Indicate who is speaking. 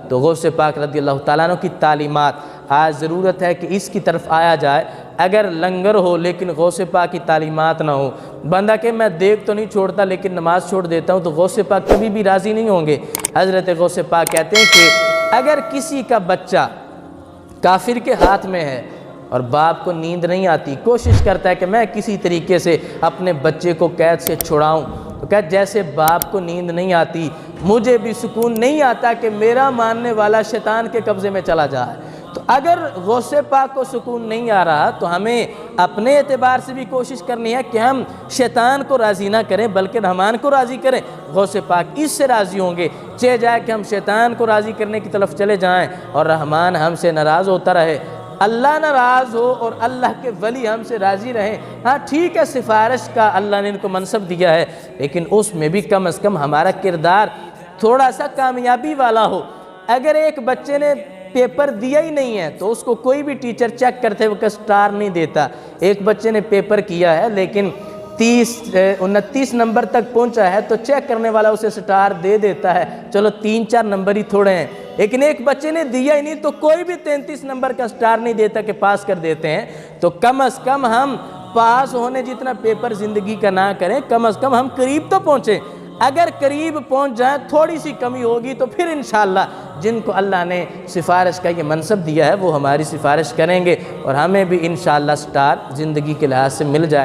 Speaker 1: تو غوث پاک رضی اللہ تعالیٰ عنہ کی تعلیمات، آج ضرورت ہے کہ اس کی طرف آیا جائے۔ اگر لنگر ہو لیکن غوث پاک کی تعلیمات نہ ہو، بندہ کہ میں دیکھ تو نہیں چھوڑتا لیکن نماز چھوڑ دیتا ہوں، تو غوث پاک کبھی بھی راضی نہیں ہوں گے۔ حضرت غوث پاک کہتے ہیں کہ اگر کسی کا بچہ کافر کے ہاتھ میں ہے اور باپ کو نیند نہیں آتی، کوشش کرتا ہے کہ میں کسی طریقے سے اپنے بچے کو قید سے چھڑاؤں، تو کہ جیسے باپ کو نیند نہیں آتی مجھے بھی سکون نہیں آتا کہ میرا ماننے والا شیطان کے قبضے میں چلا جائے۔ تو اگر غوث پاک کو سکون نہیں آ رہا تو ہمیں اپنے اعتبار سے بھی کوشش کرنی ہے کہ ہم شیطان کو راضی نہ کریں بلکہ رحمان کو راضی کریں۔ غوث پاک اس سے راضی ہوں گے، چاہے جائے کہ ہم شیطان کو راضی کرنے کی طرف چلے جائیں اور رحمان ہم سے ناراض ہوتا رہے، اللہ ناراض ہو اور اللہ کے ولی ہم سے راضی رہیں۔ ہاں ٹھیک ہے، سفارش کا اللہ نے ان کو منصب دیا ہے، لیکن اس میں بھی کم از کم ہمارا کردار تھوڑا سا کامیابی والا ہو۔ اگر ایک بچے نے پیپر دیا ہی نہیں ہے تو اس کو کوئی بھی ٹیچر چیک کرتے وقت سٹار نہیں دیتا۔ ایک بچے نے پیپر کیا ہے لیکن 29 نمبر تک پہنچا ہے تو چیک کرنے والا اسے سٹار دے دیتا ہے، چلو 3-4 نمبر ہی تھوڑے ہیں۔ لیکن ایک بچے نے دیا ہی نہیں تو کوئی بھی 33 نمبر کا سٹار نہیں دیتا کہ پاس کر دیتے ہیں۔ تو کم از کم ہم پاس ہونے جتنا پیپر زندگی کا نہ کریں، کم از کم ہم قریب تو پہنچیں۔ اگر قریب پہنچ جائیں، تھوڑی سی کمی ہوگی تو پھر انشاءاللہ جن کو اللہ نے سفارش کا یہ منصب دیا ہے وہ ہماری سفارش کریں گے اور ہمیں بھی انشاءاللہ سٹار زندگی کے لحاظ سے مل جائے۔